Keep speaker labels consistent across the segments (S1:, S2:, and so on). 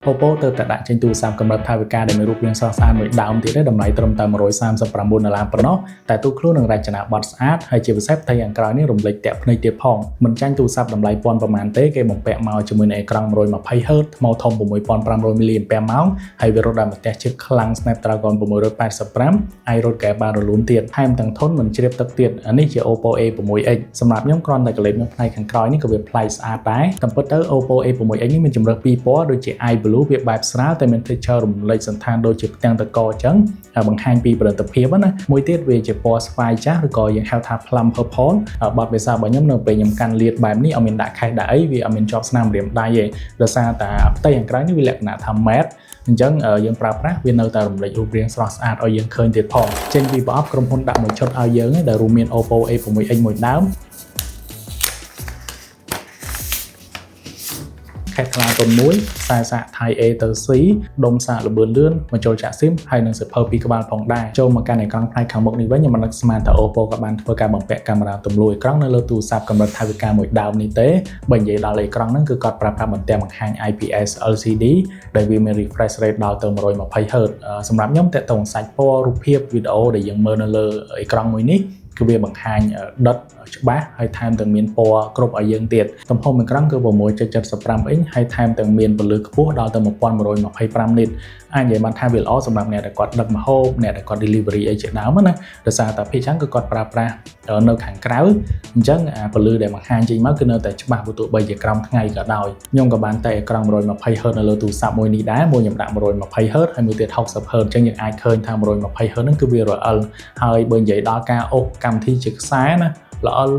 S1: Oppo ទៅតែដាក់ចេញទូរស័ព្ទកម្រិតថវិកាដែលមានរូបរាងស្រស់ស្អាតមួយដើមទៀតតម្លៃត្រឹមតែ$139ប៉ុណ្ណោះតែទូខ្លួននឹងរចនាប័ទ្មស្អាតហើយជាពិសេសផ្ទៃខាងក្រោយនេះរំលេចទាក់ភ្នែកទៀតផងមិនចាញ់ទូរស័ព្ទតម្លៃពាន់ប្រមាណទេគេបំពាក់មកជាមួយនឹងអេក្រង់ 120Hz ថ្មធំ 6500mAh ហើយវារត់ដោយម្ទះជាតិខ្លាំង Snapdragon 685អាចរត់កែបានរលូនទៀតថែមទាំងធន់មិនជ្រាបទឹកទៀតនេះជា Oppo A6X សម្រាប់ខ្ញុំគ្រាន់តែកលេចនៅផ្នែកខាងក្រោយនេះក៏វាប្លែកស្អាតដែរតាមពិតទៅ Oppo A6X នេះមានជម្រើសពីរពណ៌ដូចជា Ice Blue វាបែបស្រាលតែមាន texture រំលេចសន្តានដូចជាផ្ទាំងតកអញ្ចឹងហើយបង្ហាញពីប្រណិតភាពណាមួយទៀតវាជាពណ៌ស្វាយចាស់ឬក៏យើងហៅថា plum purple បទពិសោធន៍របស់ខ្ញុំនៅពេលខ្ញុំកាន់លាតបែបនេះអត់មានដាក់ខេសដាក់អីវាអត់មានជាប់ស្នាមម្រាមដៃទេដោយសារតែផ្ទៃខាងក្រៅនេះវាលក្ខណៈថា matte អញ្ចឹងយើងប្រើប្រាស់វានៅតែរំលេចរូបរាងស្រស់ស្អាតឲ្យយើងឃើញទៀតផងចេញពីប្រអប់ក្រុមហ៊ុនដាក់មួយឈុតឲ្យយើងដែលរួមមាន Oppo A6X មួយដើមខេតខ្លាតុនមួយខ្សែសាក Type A ទៅ C ដុំសាកល្បឿនលឿនបញ្ចូលចាក់ SIM ហើយនឹងសៀវភៅពីរក្បាលផងដែរចូលមកកាន់អេក្រង់ផ្នែកខាងមុខនេះវិញខ្ញុំមិននឹកស្មានថា Oppo ក៏បានធ្វើការបំពាក់កាមេរ៉ាទម្លុះអេក្រង់នៅលើទូរស័ព្ទកម្រិតថវិកាមួយដើមនេះទេបើនិយាយដល់អេក្រង់ហ្នឹងគឺគាត់ប្រើប្រាស់បន្ទះបង្ហាញ IPS LCD ដែលវាមាន refresh rate ដល់ទៅ 120Hz សម្រាប់ខ្ញុំតើតើសាច់ពណ៌រូបភាពវីដេអូដែលយើងមើលនៅលើអេក្រង់មួយនេះគឺវាបង្ហាញដិតច្បាស់ហើយថែមទាំងមានពណ៌គ្រប់ឲ្យយើងទៀតទំហំអេក្រង់គឺ 6.75 អ៊ីនហើយថែមទាំងមានពន្លឺខ្ពស់ដល់ទៅ1125 នីតអាចនិយាយបានថាវាល្អសម្រាប់អ្នកដែលគាត់ដឹកម្ហូបអ្នកដែលគាត់ delivery អីជាដើមណាដោយសារតែភាគច្រើនគឺគាត់ប្រើប្រាស់នៅខាងក្រៅអញ្ចឹងពន្លឺដែលបង្ហាញចេញមកគឺនៅតែច្បាស់ទោះបីជាក្រោមថ្ងៃក៏ដោយខ្ញុំក៏បានតែអេក្រង់ 120Hz នៅលើទូរស័ព្ទមួយនេះដែរមួយខ្ញុំដាក់ 120Hz ហើយមួយទៀត 60Hz អញ្ចឹងយើងអាចឃើញថា 120Hz ហ្នឹងគឺវារអិលហើយបើនិយាយដល់ការអូសកម្មវិធីជាខ្សែណាល្អល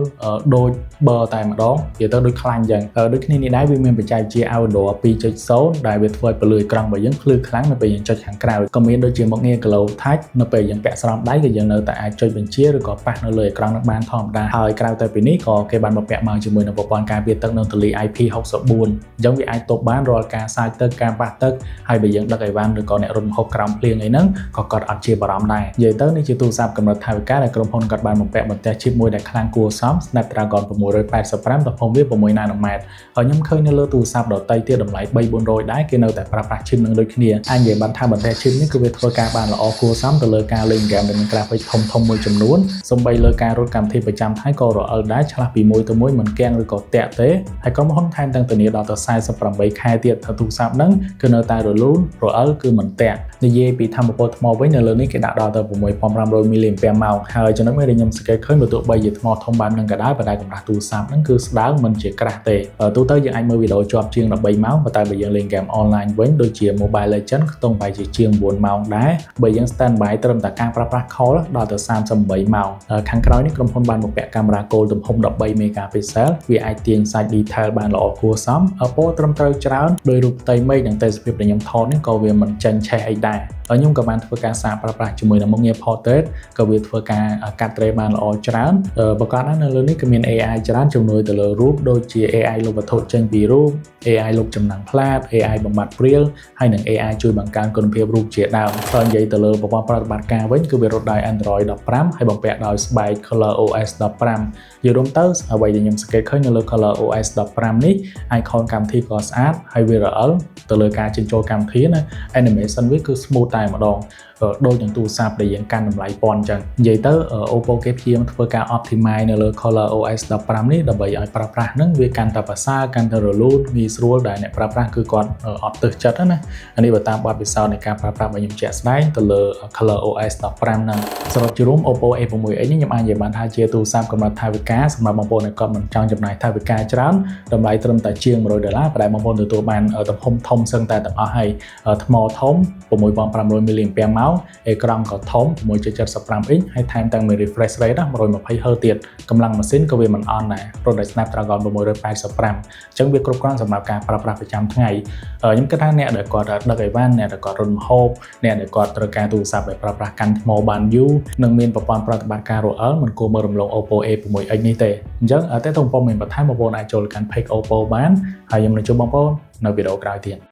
S1: ដូចបើតែម្ដងនិយាយទៅដូចខ្លាញ់អញ្ចឹងដូចគ្នានេះដែរវាមានបច្ចេកវិទ្យា Outdoor 2.0 ដែលវាធ្វើឲ្យពន្លឺអេក្រង់របស់យើងភ្លឺខ្លាំងនៅពេលយើងចុចខាងក្រៅក៏មានដូចជាមុខងារ Glow Touch នៅពេលយើងពាក់ស្រោមដៃក៏យើងនៅតែអាចចុចបញ្ជាឬក៏ប៉ះនៅលើអេក្រង់នឹងបានធម្មតាហើយក្រៅទៅពីនេះក៏គេបានបំពាក់មកជាមួយនឹងប្រព័ន្ធការពារទឹកនិងទលា IP64 អញ្ចឹងវាអាចទប់បានរាល់ការសាយទឹកការប៉ះទឹកហើយបើយើងដឹកអីវ៉ាន់ឬក៏អ្នករត់ម្ហូបក្រោមភ្លៀងអីហ្នឹងក៏គាត់អត់ជាបារម្ភដែរនិយាយទៅនេះជាទូរស័ព្ទកម្រិតថវិកាដែលក្រុមហ៊ុនគាត់បានបំពាក់បន្ទះ chip មួយដែលខ្លាំងគួរសម Snapdragon 685ទំហំវា6ណាណូម៉ែត្រហើយខ្ញុំឃើញនៅលើទូរស័ព្ទដទៃទៀតតម្លៃ3-400ដែរគេនៅតែប្រើប្រាស់ chip នឹងដូចគ្នាអាចនិយាយបានថាបន្ទះ chip នេះគឺវាធ្វើការបានល្អគួរសមទៅលើការលេងហ្គេមដែលមាន graphic ធំមួយចំនួនសូម្បីលើការរត់កម្មវិធីប្រចាំថ្ងៃក៏រអិលដែរឆ្លាស់ពីមួយទៅមួយមិនគាំងឬក៏តាក់ទេហើយក្រុមហ៊ុនថែមទាំងធានាដល់ទៅ48ខែទៀតថាទូរស័ព្ទហ្នឹងគឺនៅតែរលូនរអិលគឺមិនតាក់និយាយពីថាមពលថ្មវិញនៅលើនេះគេដាក់ដល់ទៅ 6500mAh ហើយចំណុចមួយដែលខ្ញុំសង្កេតឃើញបើទោះបីជាថ្មធំបែបហ្នឹងក៏ដោយប៉ុន្តែកម្រាស់ទូរស័ព្ទហ្នឹងគឺស្ដើងមិនជាក្រាស់ទេទូទៅយើងអាចមើលវីដេអូជាប់ជាង13ម៉ោងប៉ុន្តែបើយើងលេងហ្គេមអនឡាញវិញដូចជា Mobile Legends ខ្ទង់ប្រហែលជាជាង9ម៉ោងដែរបើយើង standby ត្រឹមតែការប្រើប្រាស់ call ដល់ទៅ38ម៉ោងខាងក្រោយនេះក្រុមហ៊ុនបានបំពាក់កាមេរ៉ា Gold ទំហំ13 megapixel វាអាចទាញសាច់ detail បានល្អគួរសមពណ៌ត្រឹមត្រូវច្រើនដោយរូបផ្ទៃមេឃនិងទេសភាពដែលខ្ញុំថតនេះក៏វាមិនចាញ់ឆេះអីដែរហើយខ្ញុំក៏បានធ្វើការសាកប្រើប្រាស់ជាមួយនឹងមុខងារ Portrait ក៏វាធ្វើការកាត់ត្រេបានល្អច្រើនប្រកបណាស់នៅលើនេះគឺមាន AI ច្រើនជំនួយទៅលើរូបដូចជា AI លុបវត្ថុចេញពីរូប AI លុបចំណាំងផ្លាត AI បំបត្តិព្រាលហើយនិង AI ជួយបង្កើនគុណភាពរូបជាដើមហើយនិយាយទៅលើប្រព័ន្ធប្រតិបត្តិការវិញគឺវារត់ដោយ Android 15ហើយបំពាក់ដោយស្បែក ColorOS 15យល់ទៅអ្វីដែលខ្ញុំសង្កេតឃើញនៅលើ ColorOS 15នេះ icon កម្មវិធីក៏ស្អាតហើយវារអិលទៅលើការចេញចូលកម្មវិធីណា animation វាគឺ smooth តែម្ដងដូចនឹងទូរស័ព្ទដែលយើងកាន់តម្លៃប៉ុនអញ្ចឹងនិយាយទៅ Oppo គេព្យាយាមធ្វើការ optimize នៅលើ ColorOS 15នេះដើម្បីឲ្យប្រើប្រាស់ហ្នឹងវាកាន់តែប្រសើរកាន់តែរលូនងាយស្រួលដែលអ្នកប្រើប្រាស់គឺគាត់អត់ទើសចិត្តណាអានេះបើតាមបទពិសោធន៍នៃការប្រើប្រាស់របស់ខ្ញុំជាក់ស្ដែងទៅលើ ColorOS 15ហ្នឹងសរុបជារួម Oppo A6X នេះខ្ញុំអាចនិយាយបានថាជាទូរស័ព្ទកម្រិតថវិកាសម្រាប់បងប្អូនដែលគាត់មិនចង់ចំណាយថវិកាច្រើនតម្លៃត្រឹមតែជាង$100ប៉ុន្តែបងប្អូនទទួលបានទំហំធំសឹងតែទាំងអស់ហើយថ្មធំ 6500mAh អេក្រង់ក៏ធំ 6.75 អ៊ីនហើយថែមទាំងមាន refresh rate 120Hz ទៀតកម្លាំងម៉ាស៊ីនក៏វាមិនអន់ដែររត់ដោយ Snapdragon 685អញ្ចឹងវាគ្រប់គ្រាន់សម្រាប់ការប្រើប្រាស់ប្រចាំថ្ងៃខ្ញុំគិតថាអ្នកដែលគាត់ដឹកអីវ៉ាន់អ្នកដែលគាត់រត់ម្ហូបអ្នកដែលគាត់ត្រូវការទូរស័ព្ទដែលប្រើប្រាស់កាន់ថ្មបានយូរនិងមានប្រព័ន្ធប្រតិបត្តិការរអិលមិនគួរមើលរំលង Oppo A6X នេះទេអញ្ចឹងតែទៅបងប្អូនមានបន្ថែមបងប្អូនអាចចូលកាន់ page Oppo បានហើយខ្ញុំនឹងជួបបងប្អូននៅវីដេអូក្រោយទៀត